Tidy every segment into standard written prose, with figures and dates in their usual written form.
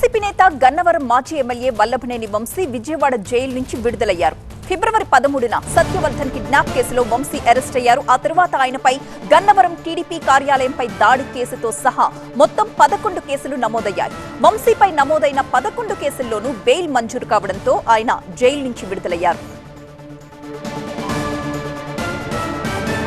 YCP నేత గన్నవరం మాజీ MLA Vallabhaneni Vamsi Vijayawada jail నుంచి విడుదలయ్యారు. ఫిబ్రవరి 13న సత్యవర్ధన్ కిడ్నాప్ కేసులో వంశీ అరెస్ట్ అయ్యారు. ఆ తర్వాత ఆయనపై గన్నవరం టీడీపీ కార్యాలయంపై దాడి కేసుతో సహా మొత్తం 11 కేసులు నమోదయ్యాయి. వంశీపై నమోదైన 11 కేసుల్లోనూ బెయిల్ మంజూరు కావడంతో ఆయన జైలు నుంచి విడుదలయ్యారు.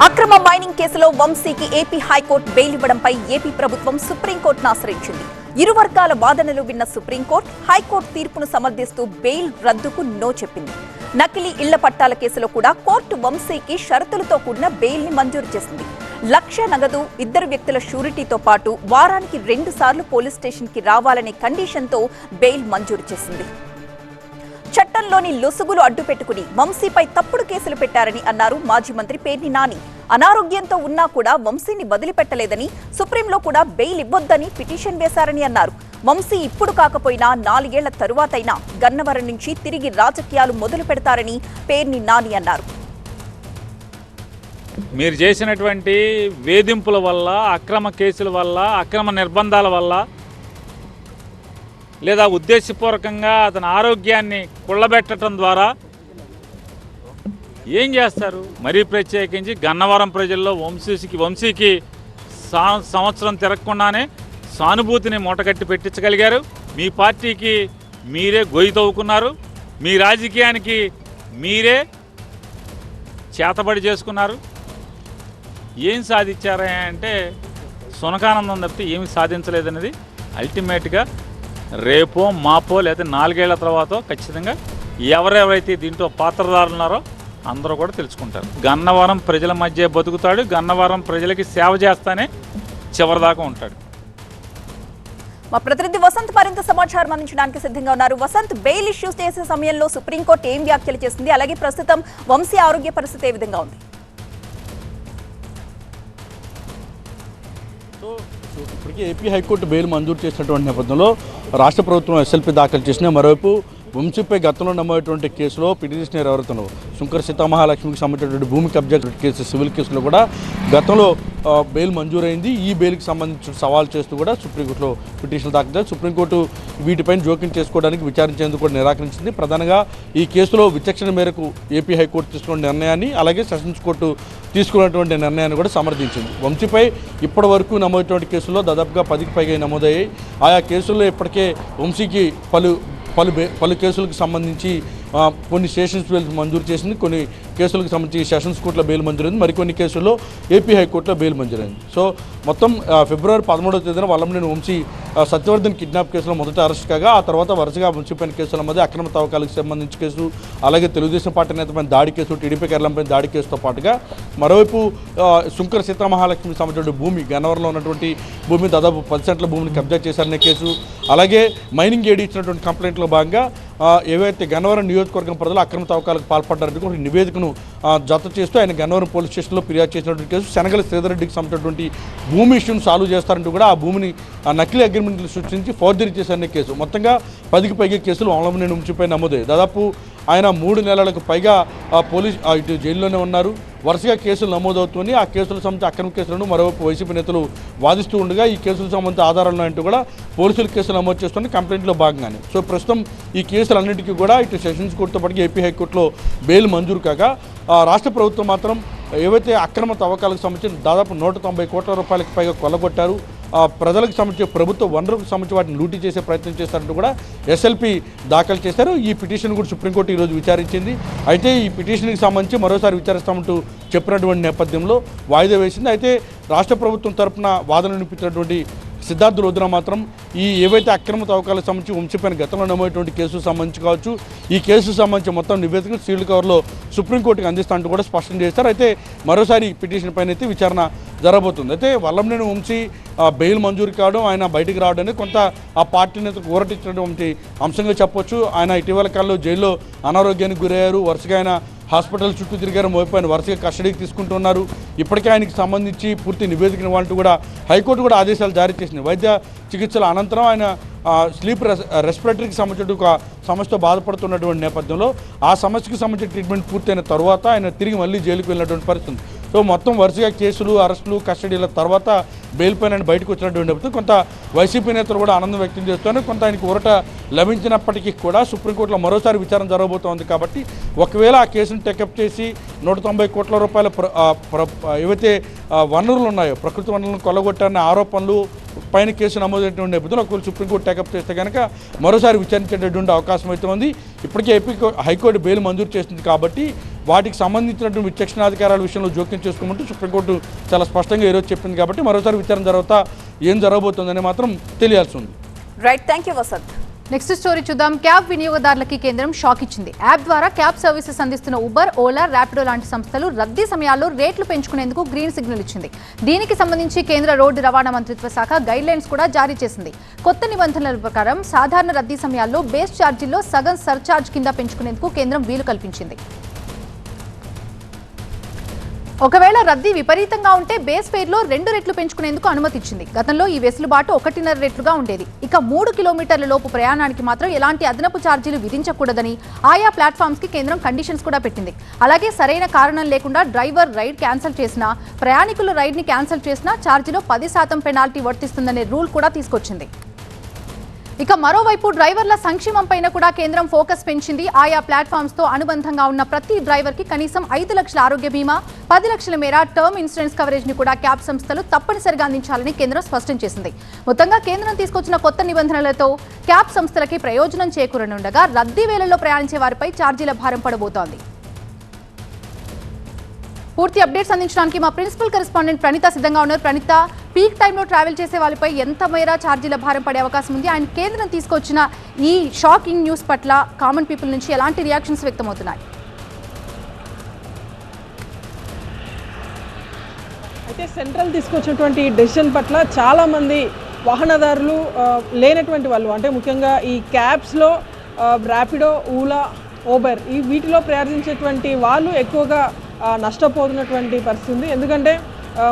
అక్రమ మైనింగ్ కేసులో వంశీకి ఏపీ హైకోర్టు బెయిల్ ఇవ్వడంపై ఏపీ ప్రభుత్వం సుప్రీంకోర్టును ఆశ్రయించింది. ఇరు వర్గాల వాదనలు విన్న సుప్రీంకోర్టు హైకోర్టు తీర్పును సమర్థిస్తూ బెయిల్ రద్దుకు నో చెప్పింది. నకిలీ ఇళ్ల పట్టాల కేసులో కూడా కోర్టు వంశీకి షరతులతో కూడిన బెయిల్ ని మంజూరు చేసింది. 1,00,000 నగదు, 2 వ్యక్తుల షూరిటీతో పాటు వారానికి 2 సార్లు పోలీస్ స్టేషన్ కి రావాలనే కండిషన్తో బెయిల్ మంజూరు చేసింది. చట్టంలోని లొసుగులు అడ్డుపెట్టుకుని వంశీపై తప్పుడు కేసులు పెట్టారని అన్నారు మాజీ మంత్రి పేర్ని నాని. అనారోగ్యంతో ఉన్నా కూడా వంశీని వదిలిపెట్టలేదని, సుప్రీంలో కూడా బెయిల్ ఇవ్వొద్దని పిటిషన్ వేశారని అన్నారు. వంశీ ఇప్పుడు కాకపోయినా 4 ఏళ్ల తరువాతైనా గన్నవరం నుంచి తిరిగి రాజకీయాలు మొదలు పెడతారని పేర్ని నాని అన్నారు. మీరు చేసినటువంటి వేధింపుల వల్ల, అక్రమ కేసుల వల్ల, అక్రమ నిర్బంధాల వల్ల, లేదా ఉద్దేశపూర్వకంగా అతని ఆరోగ్యాన్ని కుళ్ళబెట్టడం ద్వారా ఏం చేస్తారు? మరీ ప్రత్యేకించి గన్నవరం ప్రజల్లో వంశీకి సంవత్సరం తిరగకుండానే సానుభూతిని మూటగట్టి పెట్టించగలిగారు. మీ పార్టీకి మీరే గొయ్యి తవ్వుకున్నారు. మీ రాజకీయానికి మీరే చేతబడి చేసుకున్నారు. ఏం సాధించారా అంటే సునకానందం తప్పితే ఏమి సాధించలేదనేది అల్టిమేట్గా రేపో మాపో లేదా 4 ఏళ్ల తర్వాత ఖచ్చితంగా ఎవరెవరైతే దీంట్లో పాత్రదారులు ఉన్నారో అందరూ కూడా తెలుసుకుంటారు. గన్నవరం ప్రజల మధ్య బతుకుతాడు. గన్నవరం ప్రజలకి సేవ చేస్తానే చివరిదాకా ఉంటాడు. మా ప్రతినిధి వసంత్ మరింత సమాచారం అందించడానికి సిద్ధంగా ఉన్నారు. వసంత్, బెయిల్ ఇష్యూస్ చేసే సమయంలో సుప్రీంకోర్టు ఏం వ్యాఖ్యలు చేసింది? అలాగే ప్రస్తుతం వంశీ ఆరోగ్య పరిస్థితి ఏ విధంగా ఉంది? ఇప్పటికీ ఏపీ హైకోర్టు బెయిల్ మంజూరు చేసినటువంటి నేపథ్యంలో రాష్ట్ర ప్రభుత్వం ఎస్ఎల్పీ దాఖలు చేసిన మరోవైపు వంశీపై గతంలో నమోదైనటువంటి కేసులో పిటిషనర్ ఎవరైతే శంకర్ సీతామహాలక్ష్మికి సంబంధించినటువంటి భూమి కబ్జా కేసు, సివిల్ కేసులో కూడా గతంలో బెయిల్ మంజూరైంది. ఈ బెయిల్కి సంబంధించిన సవాల్ చేస్తూ కూడా సుప్రీంకోర్టులో పిటిషన్లు దాఖలు చేశారు. సుప్రీంకోర్టు వీటిపైన జోక్యం చేసుకోవడానికి విచారించేందుకు కూడా నిరాకరించింది. ప్రధానంగా ఈ కేసులో విచక్షణ మేరకు ఏపీ హైకోర్టు తీసుకున్న నిర్ణయాన్ని, అలాగే సెషన్స్ కోర్టు తీసుకున్నటువంటి నిర్ణయాన్ని కూడా సమర్థించింది. వంశీపై ఇప్పటి వరకు నమోదైనటువంటి కేసుల్లో దాదాపుగా 10కి పైగా నమోదయ్యాయి. ఆయా కేసుల్లో ఇప్పటికే వంశీకి పలు కేసులకు సంబంధించి కొన్ని సెషన్స్ బెయిల్ మంజూరు చేసింది. కొన్ని కేసులకు సంబంధించి సెషన్స్ కోర్టులో బెయిల్ మంజూరైంది. మరికొన్ని కేసుల్లో ఏపీ హైకోర్టులో బెయిల్ మంజూరైంది. సో మొత్తం ఫిబ్రవరి 13వ తేదీన వల్లభనేని వంశీ సత్యవర్ధన్ కిడ్నాప్ కేసులో మొదట అరెస్ట్ కాగా, ఆ తర్వాత వరుసగా వంశీపైన కేసుల మధ్య అక్రమ తవ్వకాలకు సంబంధించి కేసు, అలాగే తెలుగుదేశం పార్టీ నేతపైన దాడి కేసు, టీడీపీ కేరళంపై దాడి కేసుతో పాటుగా మరోవైపు శంకర్ సీతామహాలక్ష్మికి సంబంధించిన భూమి, గన్నవరంలో ఉన్నటువంటి భూమి దాదాపు 10 సెంట్ల భూమిని కబ్జా చేశారనే కేసు, అలాగే మైనింగ్ ఏడీ ఇచ్చినటువంటి కంప్లైంట్లో భాగంగా ఏవైతే గన్నవరం నియోజకవర్గం ప్రజలు అక్రమ తవ్వకాలకు పాల్పడ్డారంటే ఒక నివేదికను జత చేస్తూ ఆయన గన్నవరం పోలీస్ స్టేషన్లో ఫిర్యాదు చేసినటువంటి కేసు, శనగల శ్రీధర్ రెడ్డికి సంబంధించినటువంటి భూమి ఇష్యూను సాల్వ్ చేస్తారంటూ కూడా ఆ భూమిని నకిలీ అగ్రిమెంట్లు సృష్టించి ఫోర్జరీ చేశారనే కేసు, మొత్తంగా 10కి పైగా కేసులు వల్లభనేని వంశీపై నమోదయ్యాయి. దాదాపు ఆయన 3 నెలలకు పైగా ఇటు జైల్లోనే ఉన్నారు. వరుసగా కేసులు నమోదవుతుంది. ఆ కేసులకు సంబంధించి అక్రమ కేసులను మరోవైపు వైసీపీ నేతలు వాదిస్తూ ఉండగా ఈ కేసులకు సంబంధించి ఆధారాలు అంటూ కూడా పోలీసులు కేసులు నమోదు చేస్తున్న కంప్లైంట్లో భాగంగానే. సో ప్రస్తుతం ఈ కేసులన్నింటికీ కూడా ఇటు సెషన్స్ కోర్టుతో పాటు ఏపీ హైకోర్టులో బెయిల్ మంజూరు కాగా, రాష్ట్ర ప్రభుత్వం మాత్రం ఏవైతే అక్రమ తవ్వకాలకు సంబంధించి దాదాపు 190 కోట్ల రూపాయలకు పైగా కొల్లగొట్టారు, ప్రజలకు సంబంధించి ప్రభుత్వ వనరులకు సంబంధించి వాటిని లూటీ చేసే ప్రయత్నం చేస్తారంటూ కూడా ఎస్ఎల్పీ దాఖలు చేశారు. ఈ పిటిషన్ కూడా సుప్రీంకోర్టు ఈరోజు విచారించింది. అయితే ఈ పిటిషన్కి సంబంధించి మరోసారి విచారిస్తామంటూ చెప్పినటువంటి నేపథ్యంలో వాయిదా వేసింది. అయితే రాష్ట్ర ప్రభుత్వం తరఫున వాదన వినిపించినటువంటి సిద్ధార్థ రుద్ర మాత్రం ఈ ఏవైతే అక్రమ తవ్వకాలకు సంబంధించి వంశీపైన గతంలో నమోదైనటువంటి కేసుకు సంబంధించి కావచ్చు, ఈ కేసుకు సంబంధించి మొత్తం నివేదికను సీల్డ్ కవర్లో సుప్రీంకోర్టుకి అందిస్తానంటూ కూడా స్పష్టం చేస్తారు. అయితే మరోసారి పిటిషన్ పైన అయితే విచారణ జరగబోతుంది. అయితే వల్లభనేని వంశీ బెయిల్ మంజూరు కావడం, ఆయన బయటికి రావడం అనేది కొంత ఆ పార్టీ నేతకు ఊరటిచ్చినటువంటి అంశంగా చెప్పొచ్చు. ఆయన ఇటీవల కాలంలో జైల్లో అనారోగ్యానికి గురయ్యారు. వరుసగా ఆయన హాస్పిటల్ చుట్టూ తిరిగారు. మోపైన వరుసగా కస్టడీకి తీసుకుంటున్నారు. ఇప్పటికే ఆయనకి సంబంధించి పూర్తి నివేదికను ఇవ్వాలంటూ కూడా హైకోర్టు కూడా ఆదేశాలు జారీ చేసింది. వైద్య చికిత్సల అనంతరం ఆయన స్లీప్ రెస్పిరేటరీకి సంబంధించిన ఒక సమస్యతో బాధపడుతున్నటువంటి నేపథ్యంలో ఆ సమస్యకు సంబంధించిన ట్రీట్మెంట్ పూర్తయిన తర్వాత ఆయన తిరిగి మళ్ళీ జైలుకు వెళ్ళినటువంటి పరిస్థితి ఉంది. సో మొత్తం వరుసగా కేసులు, అరెస్టులు, కస్టడీల తర్వాత బెయిల్ పైన బయటకు వచ్చినటువంటి నేపథ్యం కొంత వైసీపీ నేతలు కూడా ఆనందం వ్యక్తం చేస్తున్నారు. కొంత ఆయనకు ఊరట లభించినప్పటికీ కూడా సుప్రీంకోర్టులో మరోసారి విచారణ జరగబోతోంది. కాబట్టి ఒకవేళ ఆ కేసును టేకప్ చేసి 190 కోట్ల రూపాయల ఏవైతే వనరులు ఉన్నాయో, ప్రకృతి వనరులను కొల్లగొట్టారనే ఆరోపణలు పైన కేసు నమోదైనటువంటి నేపథ్యంలో ఒకవేళ సుప్రీంకోర్టు టేకప్ చేస్తే కనుక మరోసారి విచారించేటటువంటి అవకాశం అయితే ఉంది. ఇప్పటికే ఏపీ హైకోర్టు బెయిల్ మంజూరు చేసింది కాబట్టి వాటికి సంబంధించినటువంటి విచక్షణాధికారాల విషయంలో జోక్యం చేసుకోమంటూ సుప్రీంకోర్టు చాలా స్పష్టంగా ఈరోజు చెప్పింది. కాబట్టి మరోసారి విచారణ తర్వాత ఏం జరగబోతుందని మాత్రం తెలియాల్సి ఉంది. Right, thank you Vasanth. Next story చూద్దాం. క్యాబ్ వినియోగదారులకి కేంద్రం షాక్ ఇచ్చింది. యాప్ ద్వారా క్యాబ్ సర్వీసెస్ అందిస్తున్న ఉబర్, ఓలా, ర్యాపిడో లాంటి సంస్థలు రద్దీ సమయాల్లో రేట్లు పెంచుకునేందుకు గ్రీన్ సిగ్నల్ ఇచ్చింది. దీనికి సంబంధించి కేంద్ర రోడ్డు రవాణా మంత్రిత్వ శాఖ గైడ్ లైన్స్ కూడా జారీ చేసింది. కొత్త నిబంధనల ప్రకారం సాధారణ రద్దీ సమయాల్లో బేస్ ఛార్జీల్లో సగం సర్ఛార్జ్ కింద పెంచుకునేందుకు కేంద్రం వీలు కల్పించింది. ఒకవేళ రద్దీ విపరీతంగా ఉంటే బేస్ ఫేర్లో 2 రెట్లు పెంచుకునేందుకు అనుమతి ఇచ్చింది. గతంలో ఈ వెసులుబాటు 1.5 రెట్లుగా ఉండేది. ఇక 3 కిలోమీటర్ల లోపు ప్రయాణానికి మాత్రం ఎలాంటి అదనపు ఛార్జీలు విధించకూడదని ఆయా ప్లాట్ఫామ్స్ కి కేంద్రం కండిషన్స్ కూడా పెట్టింది. అలాగే సరైన కారణం లేకుండా డ్రైవర్ రైడ్ క్యాన్సిల్ చేసినా, ప్రయాణికులు రైడ్ ని క్యాన్సిల్ చేసినా ఛార్జీలో 10% పెనాల్టీ వర్తిస్తుందనే రూల్ కూడా తీసుకొచ్చింది. ఇక మరోవైపు డ్రైవర్ల సంక్షేమం పైన కూడా కేంద్రం ఫోకస్ పెంచింది. ఆయా ప్లాట్ఫామ్స్ తో అనుబంధంగా ఉన్న ప్రతి డ్రైవర్ కి కనీసం 5 లక్షల ఆరోగ్య బీమా, 10 లక్షల మేర టర్మ్ ఇన్సూరెన్స్ కవరేజ్ ని కూడా క్యాబ్ సంస్థలు తప్పనిసరిగా అందించాలని కేంద్రం స్పష్టం చేసింది. మొత్తంగా కేంద్రం తీసుకొచ్చిన కొత్త నిబంధనలతో క్యాబ్ సంస్థలకి ప్రయోజనం చేకూరనుండగా రద్దీ వేళల్లో ప్రయాణించే వారిపై ఛార్జీల భారం పడబోతోంది. పూర్తి అప్డేట్స్ అందించడానికి మా ప్రిన్సిపల్ కరెస్పాండెంట్ ప్రణీత సిద్ధంగా ఉన్నారు. ప్రణీత, పీక్ టైంలో ట్రావెల్ చేసే వాళ్ళపై ఎంత మేర ఛార్జీల భారం పడే అవకాశం ఉంది? ఆయన కేంద్రం తీసుకొచ్చిన ఈ షాకింగ్ న్యూస్ పట్ల కామన్ పీపుల్ నుంచి ఎలాంటి రియాక్షన్స్ వ్యక్తమవుతున్నాయి? అయితే సెంట్రల్ తీసుకొచ్చినటువంటి ఈ డెసిషన్ పట్ల చాలామంది వాహనదారులు లేనటువంటి వాళ్ళు, అంటే ముఖ్యంగా ఈ క్యాబ్స్లో ర్యాపిడో, ఓలా, ఊబర్ ఈ వీటిలో ప్రయాణించేటువంటి వాళ్ళు ఎక్కువగా నష్టపోతున్నటువంటి పరిస్థితి ఉంది. ఎందుకంటే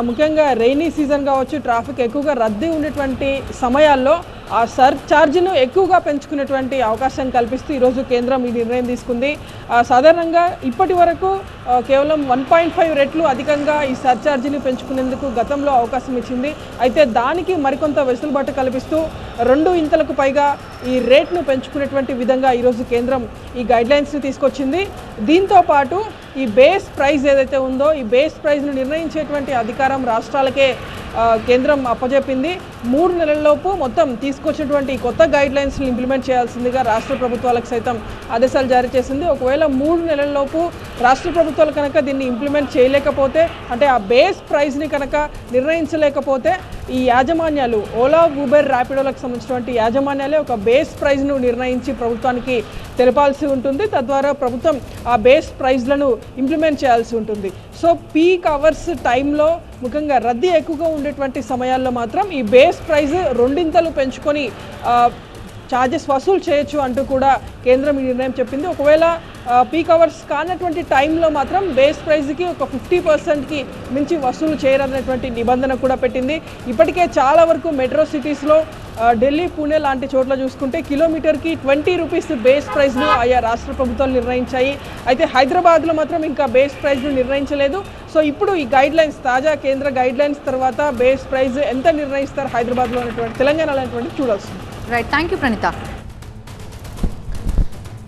ముఖ్యంగా రెయినీ సీజన్ కావచ్చు, ట్రాఫిక్ ఎక్కువగా రద్దీ ఉండేటువంటి సమయాల్లో ఆ ఛార్జీను ఎక్కువగా పెంచుకునేటువంటి అవకాశం కల్పిస్తూ ఈరోజు కేంద్రం ఈ నిర్ణయం తీసుకుంది. సాధారణంగా ఇప్పటి వరకు కేవలం 1.5 రెట్లు అధికంగా ఈ ఛార్జీని పెంచుకునేందుకు గతంలో అవకాశం ఇచ్చింది. అయితే దానికి మరికొంత వెసులుబాటు కల్పిస్తూ 2 ఇంతలకు పైగా ఈ రేట్ను పెంచుకునేటువంటి విధంగా ఈరోజు కేంద్రం ఈ గైడ్లైన్స్ని తీసుకొచ్చింది. దీంతో పాటు ఈ బేస్ ప్రైస్ ఏదైతే ఉందో ఈ బేస్ ప్రైస్ను నిర్ణయించేటువంటి అధికారం రాష్ట్రాలకే కేంద్రం అప్పచెప్పింది. 3 నెలల్లోపు మొత్తం తీసుకొచ్చినటువంటి కొత్త గైడ్లైన్స్ని ఇంప్లిమెంట్ చేయాల్సిందిగా రాష్ట్ర ప్రభుత్వాలకు సైతం ఆదేశాలు జారీ చేసింది. ఒకవేళ 3 నెలల్లోపు రాష్ట్ర ప్రభుత్వాలు కనుక దీన్ని ఇంప్లిమెంట్ చేయలేకపోతే, అంటే ఆ బేస్ ప్రైస్ని కనుక నిర్ణయించలేకపోతే ఈ యాజమాన్యాలు ఓలా, ఊబర్, ర్యాపిడోలకు సంబంధించినటువంటి యాజమాన్యాలే ఒక బేస్ ప్రైజ్ను నిర్ణయించి ప్రభుత్వానికి తెలపాల్సి ఉంటుంది. తద్వారా ప్రభుత్వం ఆ బేస్ ప్రైజ్లను ఇంప్లిమెంట్ చేయాల్సి ఉంటుంది. సో పీక్ అవర్స్ టైంలో ముఖ్యంగా రద్దీ ఎక్కువగా ఉండేటువంటి సమయాల్లో మాత్రం ఈ బేస్ ప్రైజ్ 2 ఇంతలు పెంచుకొని ఛార్జెస్ వసూలు చేయొచ్చు అంటూ కూడా కేంద్రం ఈ నిర్ణయం చెప్పింది. ఒకవేళ పీక్ అవర్స్ కానటువంటి టైంలో మాత్రం బేస్ ప్రైజ్కి ఒక 50%కి మించి వసూలు చేయరనేటువంటి నిబంధన కూడా పెట్టింది. ఇప్పటికే చాలా వరకు మెట్రో సిటీస్లో ఢిల్లీ, పూణే లాంటి చోట్ల చూసుకుంటే కిలోమీటర్కి 20 రూపీస్ బేస్ ప్రైజ్ను ఆయా రాష్ట్ర ప్రభుత్వాలు నిర్ణయించాయి. అయితే హైదరాబాద్లో మాత్రం ఇంకా బేస్ ప్రైజ్ను నిర్ణయించలేదు. సో ఇప్పుడు ఈ గైడ్లైన్స్, తాజా కేంద్ర గైడ్లైన్స్ తర్వాత బేస్ ప్రైజ్ ఎంత నిర్ణయిస్తారు హైదరాబాద్లో అనేటువంటి, తెలంగాణలో అనేటువంటి చూడాల్సింది. Right, thank you Praneetha.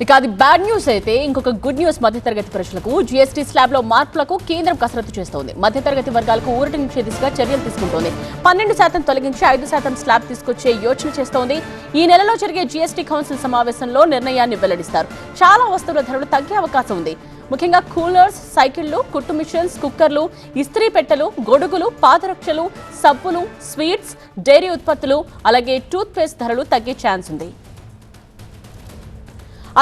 ఇక అది బ్యాడ్ న్యూస్ అయితే ఇంకొక గుడ్ న్యూస్. మధ్యతరగతి ప్రజలకు జీఎస్టీ స్లాబ్ లో మార్పులకు కేంద్రం కసరత్తు చేస్తోంది. మధ్యతరగతి వర్గాలకు ఊరటనిచ్చే దిశగా చర్యలు తీసుకుంటోంది. 12% తొలగించి 5% స్లాబ్ తీసుకొచ్చే యోచన చేస్తోంది. ఈ నెలలో జరిగే జీఎస్టీ కౌన్సిల్ సమావేశంలో నిర్ణయాన్ని వెల్లడిస్తారు. చాలా వస్తువుల ధరలు తగ్గే అవకాశం ఉంది. ముఖ్యంగా కూలర్స్, సైకిళ్లు, కుట్టు మిషన్స్, కుక్కర్లు, ఇస్త్రీ పెట్టెలు, గొడుగులు, పాదరక్షలు, సబ్బులు, స్వీట్స్, డైరీ ఉత్పత్తులు, అలాగే టూత్ పేస్ట్ ధరలు తగ్గే ఛాన్స్ ఉంది.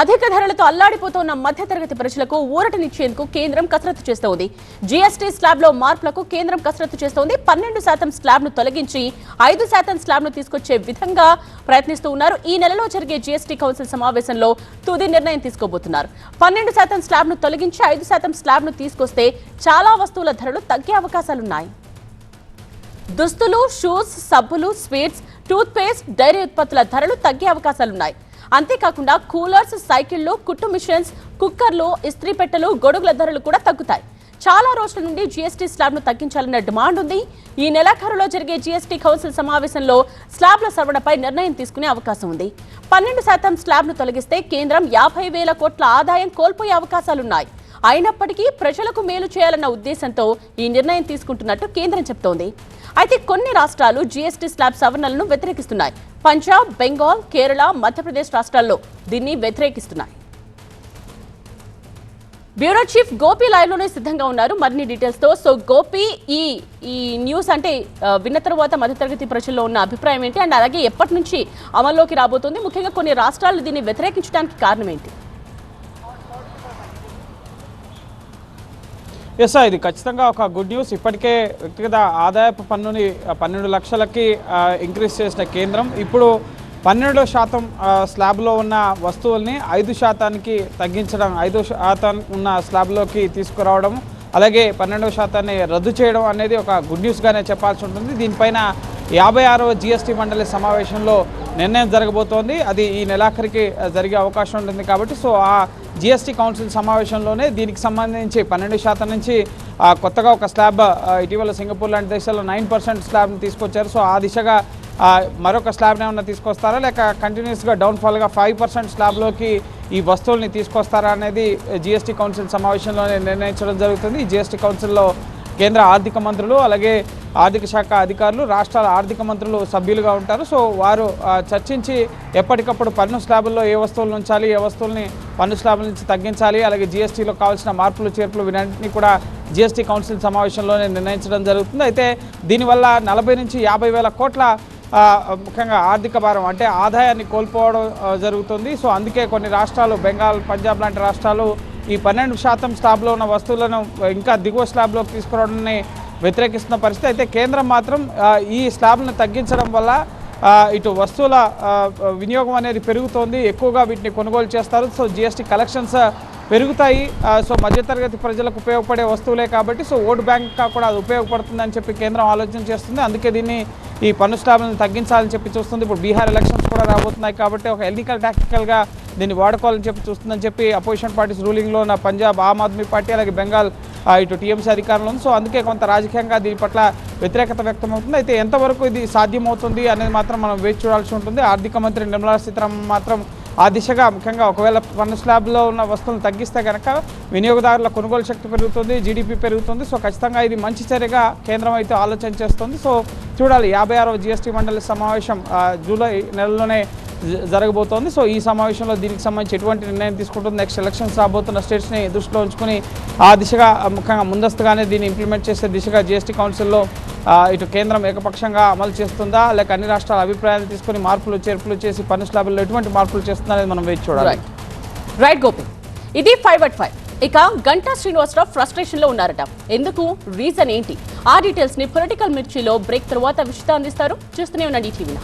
అధిక ధరలతో అల్లాడిపోతున్న మధ్యతరగతి ప్రజలకు ఊరటనిచ్చేందుకు కేంద్రం కసరత్తు చేస్తోంది. జీఎస్టీ స్లాబ్ లో మార్పులకు కేంద్రం కసరత్తు చేస్తోంది. 12% స్లాబ్ ను తొలగించి 5% స్లాబ్ ను తీసుకొచ్చే విధంగా ప్రయత్నిస్తూ ఉన్నారు. ఈ నెలలో జరిగే జీఎస్టీ కౌన్సిల్ సమావేశంలో తుది నిర్ణయం తీసుకోబోతున్నారు. 12% స్లాబ్ ను తొలగించి 5% స్లాబ్ ను తీసుకొస్తే చాలా వస్తువుల ధరలు తగ్గే అవకాశాలున్నాయి. దుస్తులు, షూస్, సబ్బులు, స్వీట్స్, టూత్ పేస్ట్, డైరీ ఉత్పత్తుల ధరలు తగ్గే అవకాశాలున్నాయి. అంతేకాకుండా కూలర్స్, సైకిళ్లు, కుట్టు మిషన్స్, కుక్కర్లు, ఇస్త్రీ పెట్టెలు, గొడుగుల ధరలు కూడా తగ్గుతాయి. చాలా రోజుల నుండి జీఎస్టీ స్లాబ్ను తగ్గించాలన్న డిమాండ్ ఉంది. ఈ నెలాఖరులో జరిగే జీఎస్టీ కౌన్సిల్ సమావేశంలో స్లాబ్ల సవరణపై నిర్ణయం తీసుకునే అవకాశం ఉంది. 12% స్లాబ్ను తొలగిస్తే కేంద్రం 50,000 కోట్ల ఆదాయం కోల్పోయే అవకాశాలున్నాయి. అయినప్పటికీ ప్రజలకు మేలు చేయాలన్న ఉద్దేశంతో ఈ నిర్ణయం తీసుకుంటున్నట్టు కేంద్రం చెబుతోంది. అయితే కొన్ని రాష్ట్రాలు జీఎస్టీ స్లాబ్ సవరణలను వ్యతిరేకిస్తున్నాయి. పంజాబ్, బెంగాల్, కేరళ, మధ్యప్రదేశ్ రాష్ట్రాల్లో దీన్ని వ్యతిరేకిస్తున్నాయి. బ్యూరో చీఫ్ గోపి లైవ్ లోనే సిద్ధంగా ఉన్నారు మరిన్ని డీటెయిల్స్ తో. సో గోపి, ఈ న్యూస్ అంటే విన్న తర్వాత మధ్యతరగతి ప్రజల్లో ఉన్న అభిప్రాయం ఏంటి, అండ్ అలాగే ఎప్పటి నుంచి అమల్లోకి రాబోతుంది, ముఖ్యంగా కొన్ని రాష్ట్రాలు దీన్ని వ్యతిరేకించడానికి కారణం ఏంటి? ఎస్, ఇది ఖచ్చితంగా ఒక గుడ్ న్యూస్. ఇప్పటికే వ్యక్తిగత ఆదాయపు పన్నుని 12 లక్షలకి ఇంక్రీజ్ చేసిన కేంద్రం ఇప్పుడు 12% స్లాబ్లో ఉన్న వస్తువుల్ని 5%కి తగ్గించడం, 5% ఉన్న స్లాబ్లోకి తీసుకురావడం, అలాగే 12% రద్దు చేయడం అనేది ఒక గుడ్ న్యూస్గానే చెప్పాల్సి ఉంటుంది. దీనిపైన 56వ జీఎస్టీ మండలి సమావేశంలో నిర్ణయం జరగబోతోంది. అది ఈ నెలాఖరికి జరిగే అవకాశం ఉంటుంది కాబట్టి సో ఆ జీఎస్టీ కౌన్సిల్ సమావేశంలోనే దీనికి సంబంధించి 12% నుంచి కొత్తగా ఒక స్లాబ్ ఇటీవల సింగపూర్ లాంటి దేశాల్లో 9% స్లాబ్ని తీసుకొచ్చారు. సో ఆ దిశగా మరొక స్లాబ్ని ఏమన్నా తీసుకొస్తారా లేక కంటిన్యూస్గా డౌన్ఫాల్గా 5% స్లాబ్లోకి ఈ వస్తువుల్ని తీసుకొస్తారా అనేది జీఎస్టీ కౌన్సిల్ సమావేశంలోనే నిర్ణయించడం జరుగుతుంది. ఈ జీఎస్టీ కౌన్సిల్లో కేంద్ర ఆర్థిక మంత్రులు, అలాగే ఆర్థిక శాఖ అధికారులు, రాష్ట్రాల ఆర్థిక మంత్రులు సభ్యులుగా ఉంటారు. సో వారు చర్చించి ఎప్పటికప్పుడు పన్ను స్లాబుల్లో ఏ వస్తువులు ఉంచాలి, ఏ వస్తువుల్ని పన్ను స్లాబుల నుంచి తగ్గించాలి, అలాగే జీఎస్టీలో కావాల్సిన మార్పులు చేర్పులు వీటన్నింటినీ కూడా జీఎస్టీ కౌన్సిల్ సమావేశంలోనే నిర్ణయించడం జరుగుతుంది. అయితే దీనివల్ల 40 నుంచి 50,000 కోట్ల ముఖ్యంగా ఆర్థిక భారం అంటే ఆదాయాన్ని కోల్పోవడం జరుగుతుంది. సో అందుకే కొన్ని రాష్ట్రాలు, బెంగాల్, పంజాబ్ లాంటి రాష్ట్రాలు ఈ 12% స్లాబ్లో ఉన్న వస్తువులను ఇంకా దిగువ స్లాబ్లోకి తీసుకురావడాన్ని వ్యతిరేకిస్తున్న పరిస్థితి. అయితే కేంద్రం మాత్రం ఈ స్లాబ్లను తగ్గించడం వల్ల ఇటు వస్తువుల వినియోగం అనేది పెరుగుతోంది, ఎక్కువగా వీటిని కొనుగోలు చేస్తారు. సో జీఎస్టీ కలెక్షన్స్ పెరుగుతాయి. సో మధ్యతరగతి ప్రజలకు ఉపయోగపడే వస్తువులే కాబట్టి సో ఓటు బ్యాంక్గా కూడా అది ఉపయోగపడుతుందని చెప్పి కేంద్రం ఆలోచన చేస్తుంది. అందుకే దీన్ని ఈ పన్ను స్లాబ్లను తగ్గించాలని చెప్పి చూస్తుంది. ఇప్పుడు బీహార్ ఎలక్షన్స్ కూడా రాబోతున్నాయి కాబట్టి ఒక ఎన్నికల టాక్టికల్గా దీన్ని వాడుకోవాలని చెప్పి చూస్తుందని చెప్పి అపోజిషన్ పార్టీస్ రూలింగ్లో ఉన్న పంజాబ్ ఆమ్ ఆద్మీ పార్టీ, అలాగే బెంగాల్ ఇటు టీఎంసీ అధికారంలో ఉంది. సో అందుకే కొంత రాజకీయంగా దీని పట్ల వ్యతిరేకత వ్యక్తమవుతుంది. అయితే ఎంతవరకు ఇది సాధ్యమవుతుంది అనేది మాత్రం మనం వేచి చూడాల్సి ఉంటుంది. ఆర్థిక మంత్రి నిర్మలా సీతారామన్ మాత్రం ఆ దిశగా ముఖ్యంగా ఒకవేళ పన్ను స్లాబ్లో ఉన్న వస్తువులను తగ్గిస్తే కనుక వినియోగదారుల కొనుగోలు శక్తి పెరుగుతుంది, జీడిపి పెరుగుతుంది. సో ఖచ్చితంగా ఇది మంచి చర్యగా కేంద్రం అయితే ఆలోచన చేస్తుంది. సో చూడాలి, 56వ జీఎస్టీ మండలి సమావేశం జూలై నెలలోనే జరగబోతోంది. సో ఈ సమావేశంలో దీనికి సంబంధించి ఎటువంటి నిర్ణయం తీసుకుంటుంది, నెక్స్ట్ ఎలక్షన్స్ రాబోతున్న స్టేట్స్ని దృష్టిలో ఉంచుకుని ఆ దిశగా ముఖ్యంగా ముందస్తుగానే దీన్ని ఇంప్లిమెంట్ చేసే దిశగా జీఎస్టీ కౌన్సిల్లో ఇటు కేంద్రం ఏకపక్షంగా అమలు చేస్తుందా లేక అన్ని రాష్ట్రాల అభిప్రాయాలు తీసుకుని మార్పులు చేర్పులు చేసి పన్ను స్లాబుల్లో ఎటువంటి మార్పులు చేస్తుందా అనేది మనం వేచి చూడాలి. రైట్ గోపి, ఇది 5/5. ఇక గంటా శ్రీనివాసరావు ఫ్రస్ట్రేషన్ లో ఉన్నారట. ఎందుకు, రీజన్ ఏంటి? ఆ డీటెయిల్స్ ని పొలిటికల్ మిర్చిలో బ్రేక్ తర్వాత విషయం అందిస్తారు. చూస్తూనే ఉండండి టీవీలో.